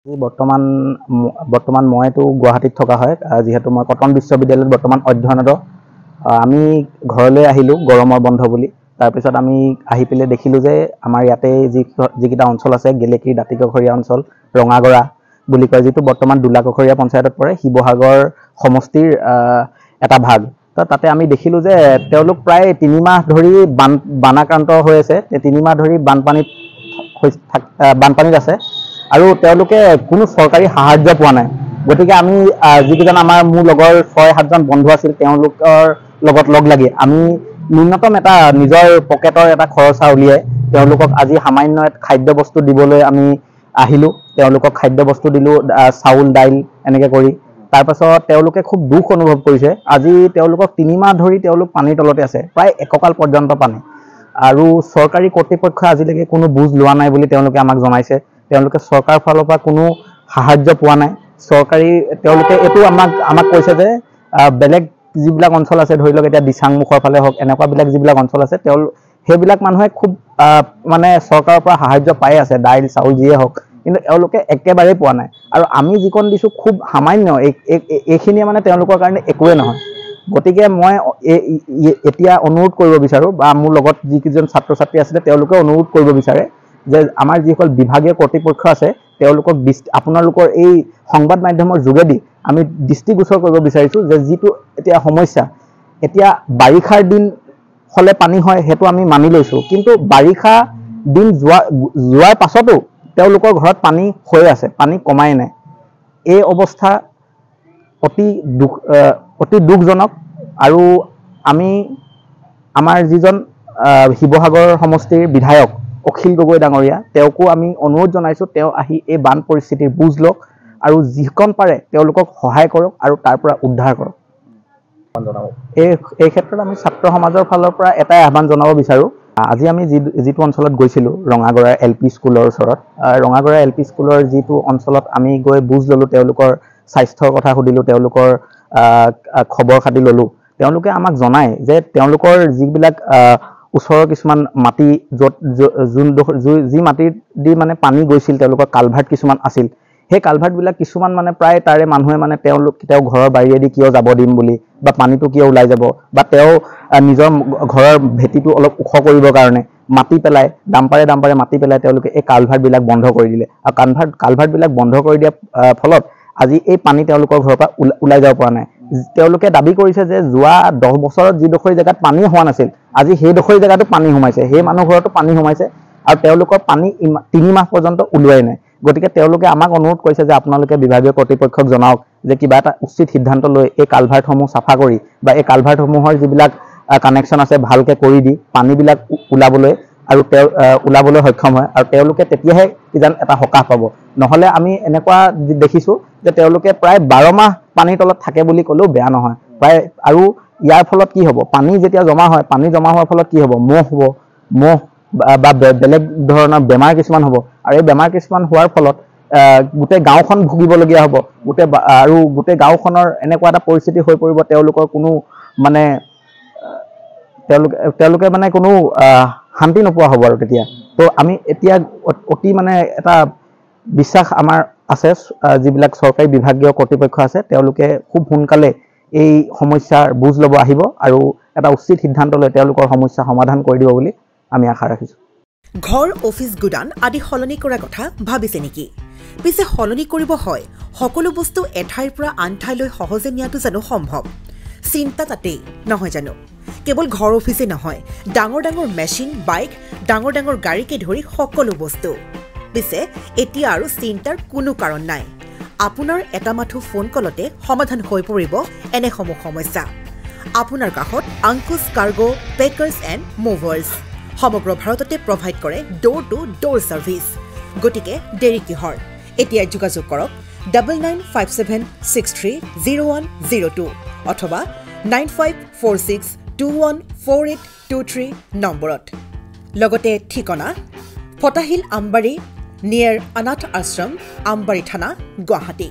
বৰ্তমান মইতো গুৱাহাটীত থকা হয়, যিহেতু মই কটন বিশ্ববিদ্যালয়ত বৰ্তমান অধ্যয়নৰত। আমি ঘৰলৈ আহিলোঁ গৰমৰ বন্ধ বুলি। তাৰপিছত আমি আহি পেলাই দেখিলোঁ যে আমাৰ ইয়াতে যিকেইটা অঞ্চল আছে, গেলেকী দাঁতিকাষৰীয়া অঞ্চল, ৰঙাগৰা বুলি কয়, যিটো বৰ্তমান দোলাকাষৰীয়া পঞ্চায়তত পৰে, শিৱসাগৰ সমষ্টিৰ এটা ভাগ। তো তাতে আমি দেখিলোঁ যে তেওঁলোক প্ৰায় 3 মাহ ধৰি বানাক্ৰান্ত হৈ আছে, 3 মাহ ধৰি বানপানীত আছে আৰু তেওঁলোকে কোনো চৰকাৰী সাহায্য পোৱা নাই। গতিকে আমি যিকেইজন মোৰ লগৰ 6-7 জন বন্ধু আছিল, তেওঁলোকৰ লগত লগ লাগি আমি ন্যূনতম এটা নিজৰ পকেটৰ এটা খৰচা উলিয়াই তেওঁলোকক আজি সামান্য খাদ্য বস্তু দিবলৈ আমি আহিলোঁ। তেওঁলোকক খাদ্য বস্তু দিলোঁ, চাউল দাইল এনেকৈ কৰি। তাৰপাছত তেওঁলোকে খুব দুখ অনুভৱ কৰিছে। আজি তেওঁলোকক 3 মাহ ধৰি তেওঁলোক পানীৰ তলতে আছে, প্ৰায় একঁকাল পৰ্যন্ত পানী, আৰু চৰকাৰী কৰ্তৃপক্ষই আজিলৈকে কোনো বুজ লোৱা নাই বুলি তেওঁলোকে আমাক জনাইছে। তেওঁলোকে চৰকাৰৰ ফালৰ পৰা কোনো সাহায্য পোৱা নাই। তেওঁলোকে এইটো আমাক কৈছে যে বেলেগ যিবিলাক অঞ্চল আছে, ধৰি লওক এতিয়া দিচাংমুখৰ ফালে হওক, এনেকুৱাবিলাক যিবিলাক অঞ্চল আছে, সেইবিলাক মানুহে খুব মানে চৰকাৰৰ পৰা সাহায্য পাই আছে, দাইল চাউল যিয়ে হওক, কিন্তু তেওঁলোকে একেবাৰেই পোৱা নাই। আৰু আমি যিকণ দিছোঁ খুব সামান্য, এইখিনিয়ে মানে তেওঁলোকৰ কাৰণে একোৱেই নহয়। গতিকে মই এতিয়া অনুৰোধ কৰিব বিচাৰোঁ, বা মোৰ লগত যিকেইজন ছাত্ৰ ছাত্ৰী আছিলে তেওঁলোকে অনুৰোধ কৰিব বিচাৰে যে আমাৰ যিসকল বিভাগীয় কৰ্তৃপক্ষ আছে, তেওঁলোকক আপোনালোকৰ এই সংবাদ মাধ্যমৰ যোগেদি আমি দৃষ্টিগোচৰ কৰিব বিচাৰিছোঁ যে যিটো এতিয়া সমস্যা, এতিয়া বাৰিষাৰ দিন হ'লে পানী হয়, সেইটো আমি মানি লৈছোঁ, কিন্তু বাৰিষা দিন যোৱাৰ পাছতো তেওঁলোকৰ ঘৰত পানী হৈ আছে, পানী কমাই নাই। এই অৱস্থা অতি দুখজনক। আৰু আমাৰ যিজন শিৱসাগৰ সমষ্টিৰ বিধায়ক অখিল গগৈ ডাঙৰীয়া, তেওঁকো আমি অনুৰোধ জনাইছোঁ, তেওঁ আহি এই বান পৰিস্থিতিৰ বুজ লওক আৰু যিকণ পাৰে তেওঁলোকক সহায় কৰক আৰু তাৰ পৰা উদ্ধাৰ কৰক। এই ক্ষেত্ৰত আমি ছাত্ৰ সমাজৰ ফালৰ পৰা এটাই আহ্বান জনাব বিচাৰোঁ। আজি আমি যিটো অঞ্চলত গৈছিলোঁ, ৰঙাগড়া LP স্কুলৰ ওচৰত, ৰঙাগড়া LP স্কুলৰ যিটো অঞ্চলত আমি গৈ বুজ ল'লোঁ, তেওঁলোকৰ স্বাস্থ্যৰ কথা সুধিলোঁ, তেওঁলোকৰ খবৰ খাতি ল'লোঁ। তেওঁলোকে আমাক জনায় যে তেওঁলোকৰ যিবিলাক ওচৰৰ কিছুমান মাটি, যি মাটিত দি মানে পানী গৈছিল, তেওঁলোকৰ কালভাৰ্ট কিছুমান আছিল, সেই কালভাৰ্টবিলাক কিছুমান মানে প্ৰায় তাৰে মানুহে মানে তেওঁ ঘৰৰ বাৰীয়েদি কিয় যাব দিম বুলি, বা পানীটো কিয় ওলাই যাব, বা তেওঁ নিজৰ ঘৰৰ ভেটিটো অলপ ওখ কৰিবৰ কাৰণে মাটি পেলাই ডাম্পাৰে মাটি পেলাই তেওঁলোকে এই কালভাৰ্টবিলাক বন্ধ কৰি দিলে। আৰু কালভাৰ্টবিলাক বন্ধ কৰি দিয়াৰ ফলত আজি এই পানী তেওঁলোকৰ ঘৰৰ পৰা ওলাই যাব পৰা নাই। তেওঁলোকে দাবী কৰিছে যে যোৱা 10 বছৰত যিডোখৰ জেগাত পানী হোৱা নাছিল, আজি সেইডোখৰ জেগাতো পানী সোমাইছে, সেই মানুহ ঘৰতো পানী সোমাইছে, আৰু তেওঁলোকৰ পানী 3 মাহ পৰ্যন্ত ওলোৱাই নাই। গতিকে তেওঁলোকে আমাক অনুৰোধ কৰিছে যে আপোনালোকে বিভাগীয় কৰ্তৃপক্ষক জনাওক যে কিবা এটা উচিত সিদ্ধান্ত লৈ এই কালভাৰ্টসমূহ চাফা কৰি, বা এই কালভাৰ্টসমূহৰ যিবিলাক কানেকশ্যন আছে ভালকৈ কৰি দি পানীবিলাক ওলাবলৈ সক্ষম হয়, আৰু তেওঁলোকে তেতিয়াহে কিজান এটা সকাহ পাব। নহ'লে আমি এনেকুৱা দেখিছোঁ যে তেওঁলোকে প্ৰায় 12 মাহ পানীৰ তলত থাকে বুলি ক'লেও বেয়া নহয় প্ৰায়। আৰু ইয়াৰ ফলত কি হ'ব, পানী যেতিয়া জমা হয়, পানী জমা হোৱাৰ ফলত কি হ'ব, মহ বা বেলেগ ধৰণৰ বেমাৰ কিছুমান হ'ব, আৰু এই বেমাৰ কিছুমান হোৱাৰ ফলত গোটেই গাঁওখন ভুগিবলগীয়া হ'ব, আৰু গোটেই গাঁওখনৰ এনেকুৱা এটা পৰিস্থিতি হৈ পৰিব, তেওঁলোকৰ কোনো মানে তেওঁলোকে মানে কোনো শান্তি নোপোৱা হ'ব আৰু তেতিয়া। তো আমি এতিয়া অতি মানে এটা বিশ্বাস আমাৰ আছে, যিবিলাক চৰকাৰী বিভাগীয় কৰ্তৃপক্ষ আছে তেওঁলোকে খুব সোনকালে এই সমস্যাৰ বুজ ল'ব আহিব, আৰু এটা উচিত সিদ্ধান্ত লৈ তেওঁলোকৰ সমস্যা সমাধান কৰি দিব বুলি আমি আশা ৰাখিছোঁ। ঘৰ, অফিচ, গুদান আদি সলনি কৰাৰ কথা ভাবিছে নেকি? পিছে সলনি কৰিব হয়, সকলো বস্তু এঠাইৰ পৰা আন ঠাইলৈ সহজে নিয়াটো জানো সম্ভৱ? চিন্তা তাতেই নহয় জানো? কেৱল ঘৰ অফিচে নহয়, ডাঙৰ মেচিন, বাইক, ডাঙৰ গাড়ীকে ধৰি সকলো বস্তু। পিছে এতিয়া আৰু চিন্তাৰ কোনো কাৰণ নাই। আপোনাৰ এটা মাথো ফোন কলতে সমাধান হৈ পৰিব এনেসমূহ সমস্যা। আপোনাৰ কাষত আংকুশ কাৰ্গো পেকাৰ্ছ এণ্ড মুভাৰ্ছ সমগ্ৰ ভাৰততে প্ৰভাইড কৰে ডোৰ টু ডোৰ ছাৰ্ভিচ। গতিকে দেৰি কিহৰ? এতিয়া যোগাযোগ কৰক 9957630102 অথবা 9546214823 নম্বৰত। লগতে ঠিকনা ফটাহিল আমবাৰী নিয়েৰ অনাথ আশ্ৰম, আমবাৰী থানা, গুৱাহাটী।